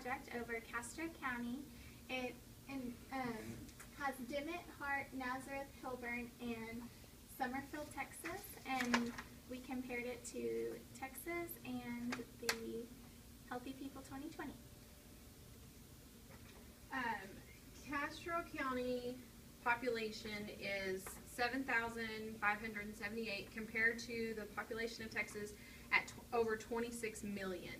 project over Castro County. It has Dimmitt, Hart, Nazareth, Hilburn, and Summerfield, Texas, and we compared it to Texas and the Healthy People 2020. Castro County population is 7,578 compared to the population of Texas at over 26 million.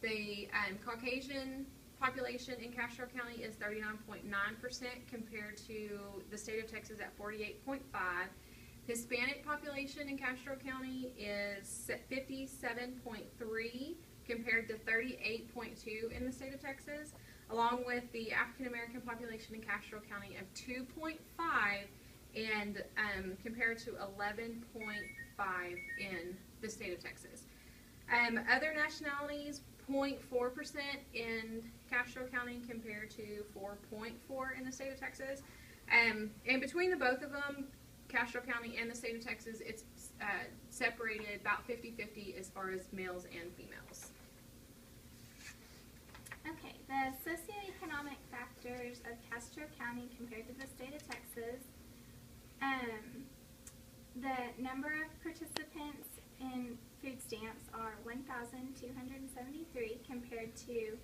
The Caucasian population in Castro County is 39.9% compared to the state of Texas at 48.5%. Hispanic population in Castro County is 57.3% compared to 38.2% in the state of Texas, along with the African American population in Castro County of 2.5% and compared to 11.5% in the state of Texas. Other nationalities, 0.4% in Castro County compared to 4.4% in the state of Texas. And between the both of them, Castro County and the state of Texas, it's separated about 50-50 as far as males and females. Okay, the socioeconomic factors of Castro County compared to the state of Texas. The number of participants in food stamps are 1,273 compared to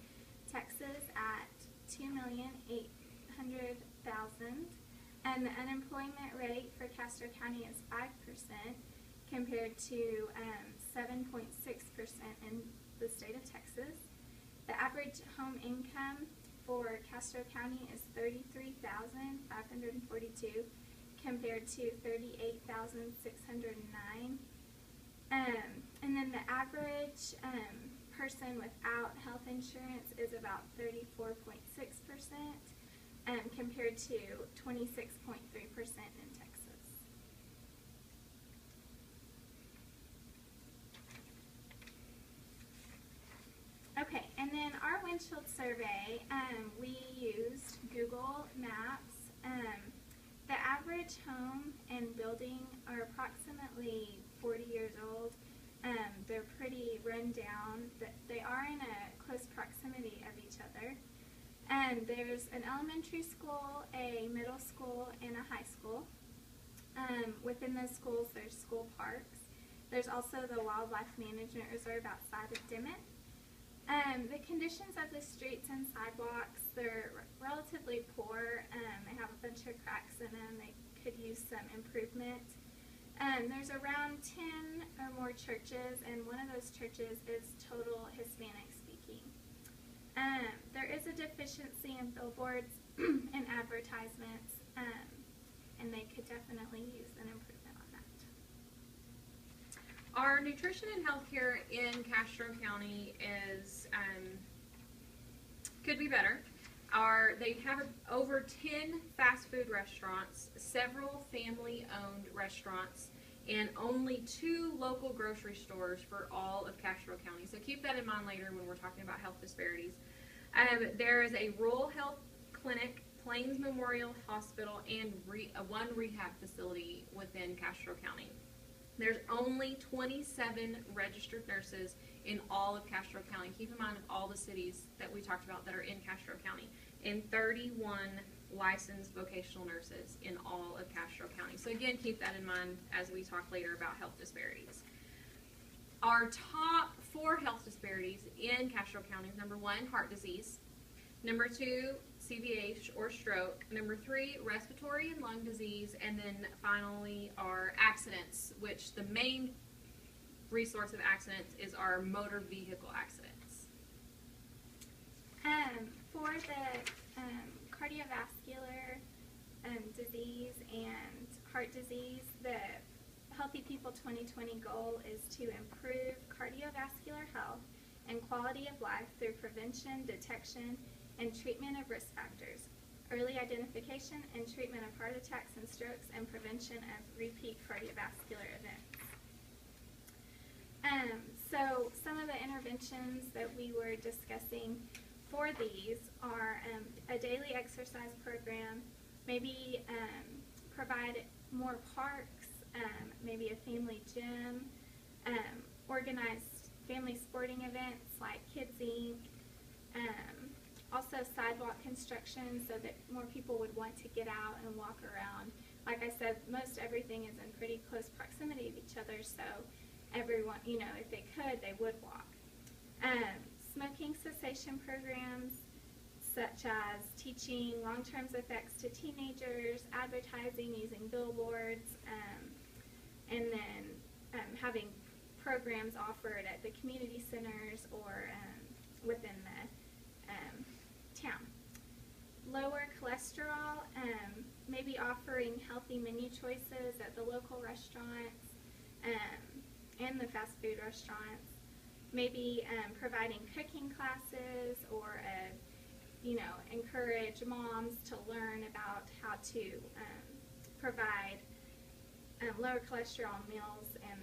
Texas at 2,800,000. And the unemployment rate for Castro County is 5% compared to 7.6% in the state of Texas. The average home income for Castro County is $33,542 compared to $38,609. And then the average person without health insurance is about 34.6%. Compared to 26.3% in Texas. Okay, and then our windshield survey, we used Google Maps. The average home and building are approximately 40 years old. They're pretty run down. They are in a close proximity of each other. There's an elementary school, a middle school, and a high school. Within those schools, there's school parks. There's also the Wildlife Management Reserve outside of Dimmitt. The conditions of the streets and sidewalks, they're relatively poor. They have a bunch of cracks in them. They could use some improvement. There's around 10 or more churches, and one of those churches is total Hispanic speaking. There is a deficiency in billboards and advertisements, and they could definitely use an improvement on that. Our nutrition and healthcare in Castro County is could be better. They have over 10 fast food restaurants, several family-owned restaurants, and only 2 local grocery stores for all of Castro County. So keep that in mind later when we're talking about health disparities. There is a rural health clinic, Plains Memorial Hospital, and one rehab facility within Castro County. There's only 27 registered nurses in all of Castro County. Keep in mind of all the cities that we talked about that are in Castro County, and 31 licensed vocational nurses in all of Castro County. So again, keep that in mind as we talk later about health disparities. Our top 4 health disparities in Castro County: number 1, heart disease; number 2, CVH or stroke; number 3, respiratory and lung disease; and then finally our accidents, which the main resource of accidents is our motor vehicle accidents. For the cardiovascular disease and heart disease, the Healthy People 2020 goal is to improve cardiovascular health and quality of life through prevention, detection, and treatment of risk factors, early identification and treatment of heart attacks and strokes, and prevention of repeat cardiovascular events. So some of the interventions that we were discussing for these are a daily exercise program, maybe provide more parks, maybe a family gym, organized family sporting events like Kids Inc., Also sidewalk construction so that more people would want to get out and walk around. Like I said, most everything is in pretty close proximity of each other, so everyone, if they could, they would walk. Smoking cessation programs such as teaching long-term effects to teenagers, advertising using billboards, and then having programs offered at the community centers or within the town. Lower cholesterol, maybe offering healthy menu choices at the local restaurants and the fast food restaurants. Maybe providing cooking classes or encourage moms to learn about how to provide lower cholesterol meals and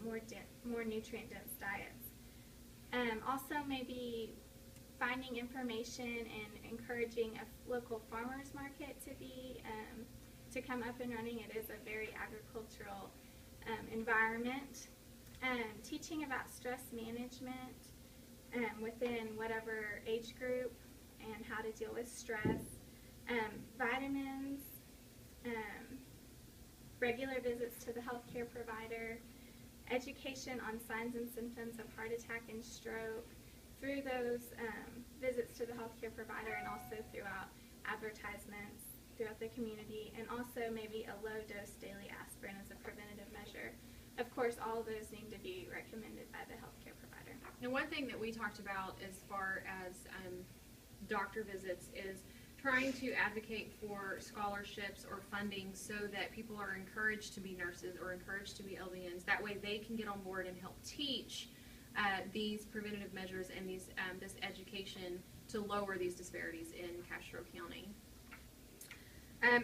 more nutrient-dense diets. Also, maybe finding information and encouraging a local farmers market to come up and running. It is a very agricultural environment. Teaching about stress management within whatever age group and how to deal with stress. Vitamins, regular visits to the healthcare provider, education on signs and symptoms of heart attack and stroke through those visits to the healthcare provider, and also throughout advertisements throughout the community, and also maybe a low-dose daily aspirin as a preventative measure. Of course, all of those need to be recommended by the healthcare provider. And one thing that we talked about as far as doctor visits is trying to advocate for scholarships or funding so that people are encouraged to be nurses or encouraged to be LVNs. That way they can get on board and help teach these preventative measures and this education to lower these disparities in Castro County.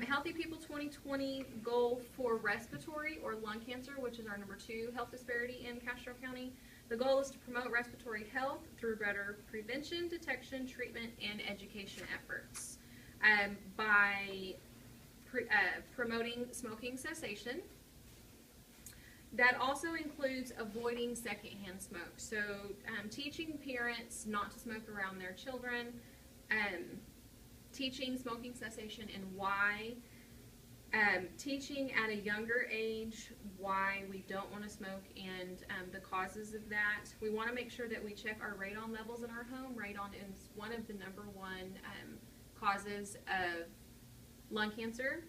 Healthy People 2020 goal for respiratory or lung cancer, which is our number 2 health disparity in Castro County. The goal is to promote respiratory health through better prevention, detection, treatment, and education efforts by promoting smoking cessation. That also includes avoiding secondhand smoke. So teaching parents not to smoke around their children, teaching smoking cessation and why, teaching at a younger age why we don't want to smoke and the causes of that. We want to make sure that we check our radon levels in our home. Radon is one of the number 1 causes of lung cancer.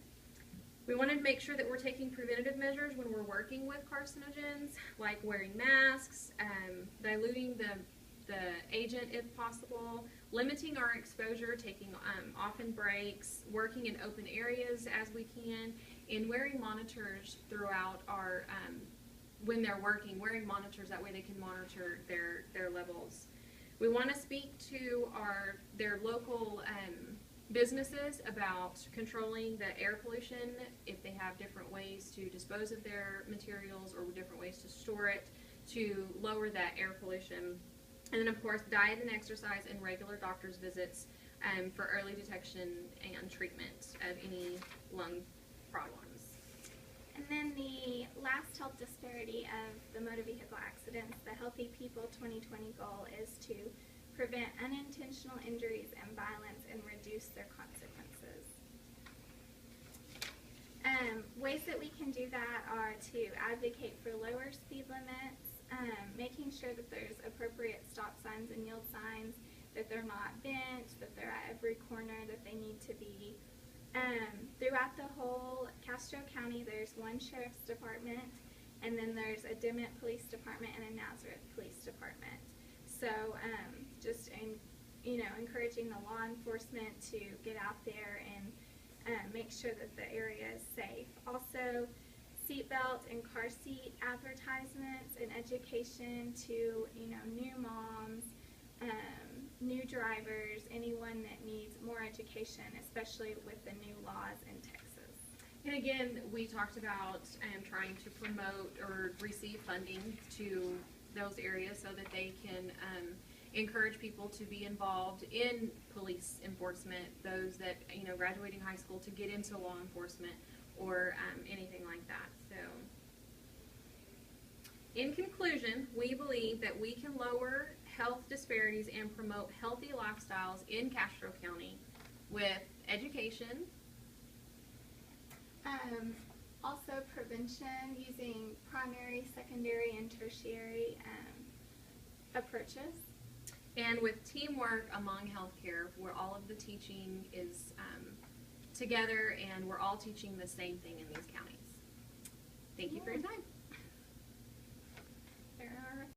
We want to make sure that we're taking preventative measures when we're working with carcinogens, like wearing masks, diluting the agent if possible, limiting our exposure, taking often breaks, working in open areas as we can, and wearing monitors throughout our, when they're working, wearing monitors, that way they can monitor their levels. We want to speak to their local businesses about controlling the air pollution, if they have different ways to dispose of their materials or different ways to store it to lower that air pollution. And then, of course, diet and exercise and regular doctor's visits for early detection and treatment of any lung problems. And then the last health disparity of the motor vehicle accidents, the Healthy People 2020 goal is to prevent unintentional injuries and violence and reduce their consequences. Ways that we can do that are to advocate for lower speed limits, making sure that there's appropriate stop signs and yield signs, that they're not bent, that they're at every corner that they need to be. Throughout the whole Castro County, there's 1 sheriff's department, and then there's a Dimmitt Police Department and a Nazareth Police Department. So just encouraging the law enforcement to get out there and make sure that the area is safe. Also, seatbelt and car seat advertisements and education to new moms, new drivers, anyone that needs more education, especially with the new laws in Texas. And again, we talked about trying to promote or receive funding to those areas so that they can encourage people to be involved in police enforcement, those that graduating high school to get into law enforcement or anything like that. So in conclusion, we believe that we can lower health disparities and promote healthy lifestyles in Castro County with education, Also prevention using primary, secondary, and tertiary approaches. and with teamwork among healthcare, where all of the teaching is together and we're all teaching the same thing in these counties. Thank you for your time.